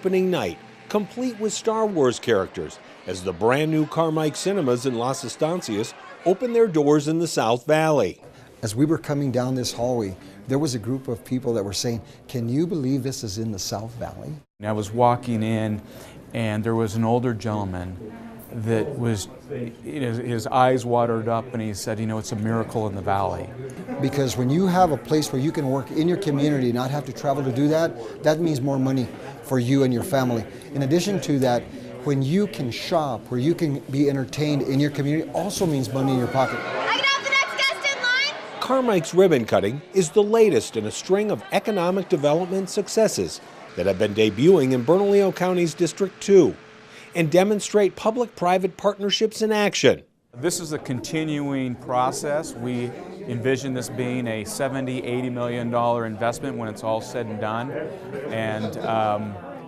opening night, complete with Star Wars characters, as the brand new Carmike Cinemas in Las Estancias opened their doors in the South Valley. As we were coming down this hallway, there was a group of people that were saying, "Can you believe this is in the South Valley?" I was walking in, and there was an older gentleman that was, his eyes watered up, and he said, it's a miracle in the valley. Because when you have a place where you can work in your community, not have to travel to do that, that means more money for you and your family. In addition to that, when you can shop, where you can be entertained in your community, also means money in your pocket. I can have the next guest in line. Carmike's ribbon cutting is the latest in a string of economic development successes that have been debuting in Bernalillo County's District 2 and demonstrate public-private partnerships in action. This is a continuing process. We envision this being a $70–80 million investment when it's all said and done,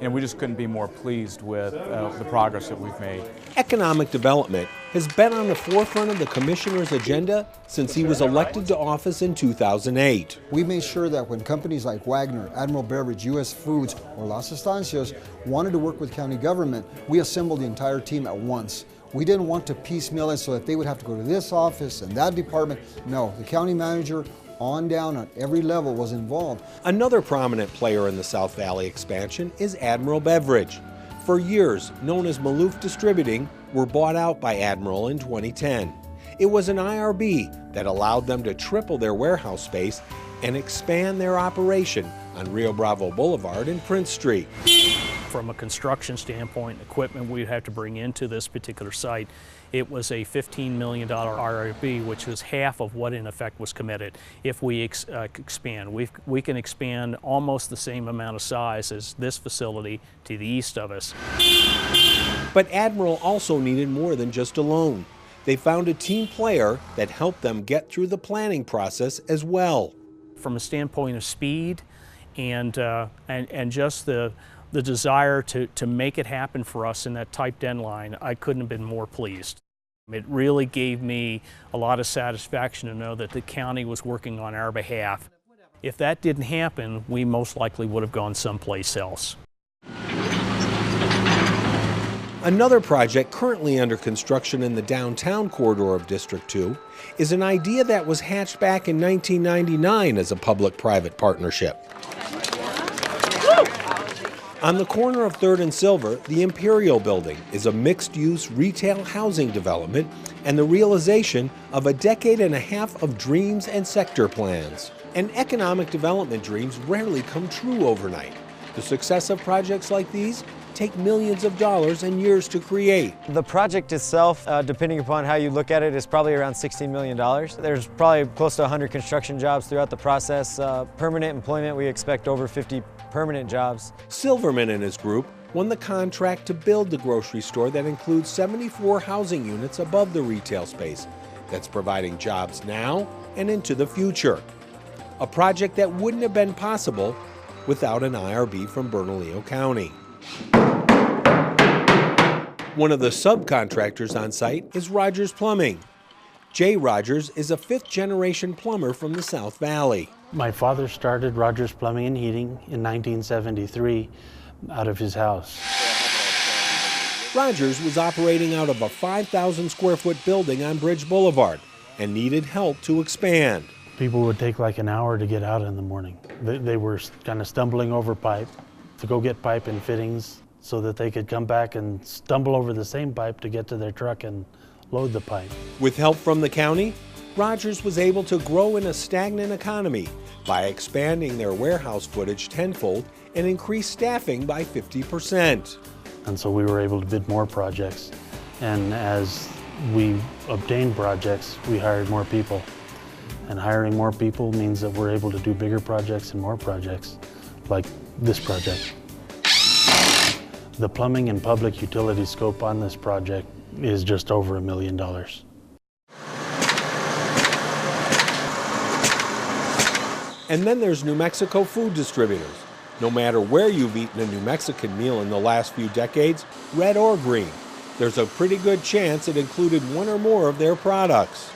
and we just couldn't be more pleased with the progress that we've made. Economic development has been on the forefront of the Commissioner's agenda since he was elected to office in 2008. We made sure that when companies like Wagner, Admiral Beverage, U.S. Foods, or Las Estancias wanted to work with county government, we assembled the entire team at once. We didn't want to piecemeal it so that they would have to go to this office and that department. No, the county manager on down on every level was involved. Another prominent player in the South Valley expansion is Admiral Beverage. For years, known as Maloof Distributing, were bought out by Admiral in 2010. It was an IRB that allowed them to triple their warehouse space and expand their operation on Rio Bravo Boulevard and Prince Street. From a construction standpoint, equipment we'd have to bring into this particular site, it was a $15 million IRB, which was half of what in effect was committed. If we expand, we can expand almost the same amount of size as this facility to the east of us. But Admiral also needed more than just a loan. They found a team player that helped them get through the planning process as well. From a standpoint of speed and just the desire to make it happen for us in that tight deadline, I couldn't have been more pleased. It really gave me a lot of satisfaction to know that the county was working on our behalf. If that didn't happen, we most likely would have gone someplace else. Another project currently under construction in the downtown corridor of District 2 is an idea that was hatched back in 1999 as a public-private partnership. On the corner of 3rd and Silver, the Imperial Building is a mixed-use retail housing development and the realization of a decade and a half of dreams and sector plans. And economic development dreams rarely come true overnight. The success of projects like these take millions of dollars and years to create. The project itself, depending upon how you look at it, is probably around $16 million. There's probably close to 100 construction jobs throughout the process. Permanent employment, we expect over 50 permanent jobs. Silverman and his group won the contract to build the grocery store that includes 74 housing units above the retail space that's providing jobs now and into the future. A project that wouldn't have been possible without an IRB from Bernalillo County. One of the subcontractors on site is Rogers Plumbing. Jay Rogers is a fifth-generation plumber from the South Valley. My father started Rogers Plumbing and Heating in 1973 out of his house. Rogers was operating out of a 5,000 square foot building on Bridge Boulevard and needed help to expand. People would take like an hour to get out in the morning. They were kind of stumbling over pipe to go get pipe and fittings so that they could come back and stumble over the same pipe to get to their truck and load the pipe. With help from the county, Rogers was able to grow in a stagnant economy by expanding their warehouse footage tenfold and increase staffing by 50%. And so we were able to bid more projects. And as we obtained projects, we hired more people. And hiring more people means that we're able to do bigger projects and more projects, like this project. The plumbing and public utility scope on this project is just over $1 million. And then there's New Mexico food distributors. No matter where you've eaten a New Mexican meal in the last few decades, red or green, there's a pretty good chance it included one or more of their products.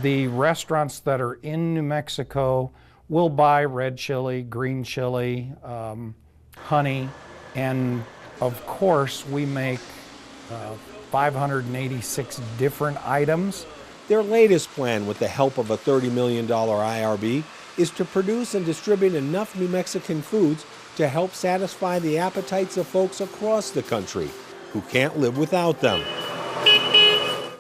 The restaurants that are in New Mexico will buy red chili, green chili, honey, And of course, we make 586 different items. Their latest plan, with the help of a $30 million IRB, is to produce and distribute enough New Mexican foods to help satisfy the appetites of folks across the country who can't live without them.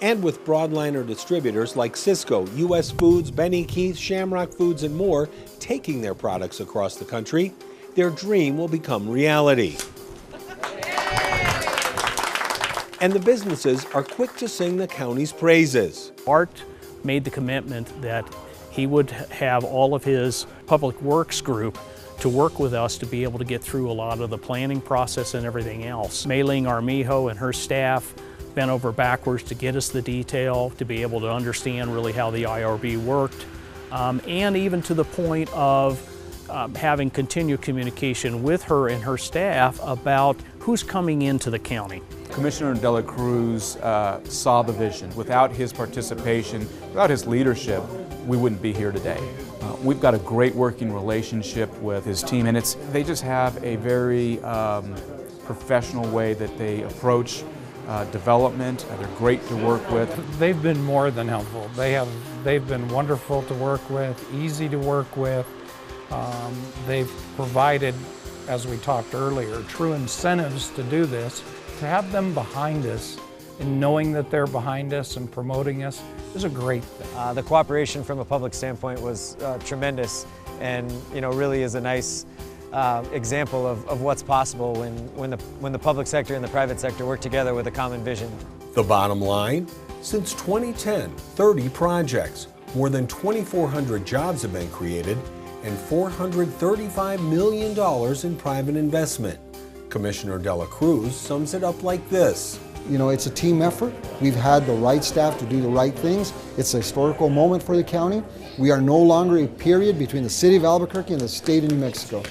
And with broadliner distributors like Cisco, U.S. Foods, Benny Keith, Shamrock Foods, and more taking their products across the country, their dream will become reality. And the businesses are quick to sing the county's praises. Art made the commitment that he would have all of his public works group to work with us to be able to get through a lot of the planning process and everything else. Mei-Ling Armijo and her staff bent over backwards to get us the detail, to be able to understand really how the IRB worked, and even to the point of having continued communication with her and her staff about who's coming into the county. Commissioner De La Cruz saw the vision. Without his participation, without his leadership, we wouldn't be here today. We've got a great working relationship with his team, and they just have a very professional way that they approach development. They're great to work with. They've been more than helpful. They've been wonderful to work with, easy to work with. They've provided, as we talked earlier, true incentives to do this. To have them behind us and knowing that they're behind us and promoting us is a great thing. The cooperation from a public standpoint was tremendous, and really is a nice example of what's possible when the public sector and the private sector work together with a common vision. The bottom line, since 2010, 30 projects, more than 2,400 jobs have been created, and $435 million in private investment. Commissioner De La Cruz sums it up like this. It's a team effort. We've had the right staff to do the right things. It's a historical moment for the county. We are no longer a period between the city of Albuquerque and the state of New Mexico.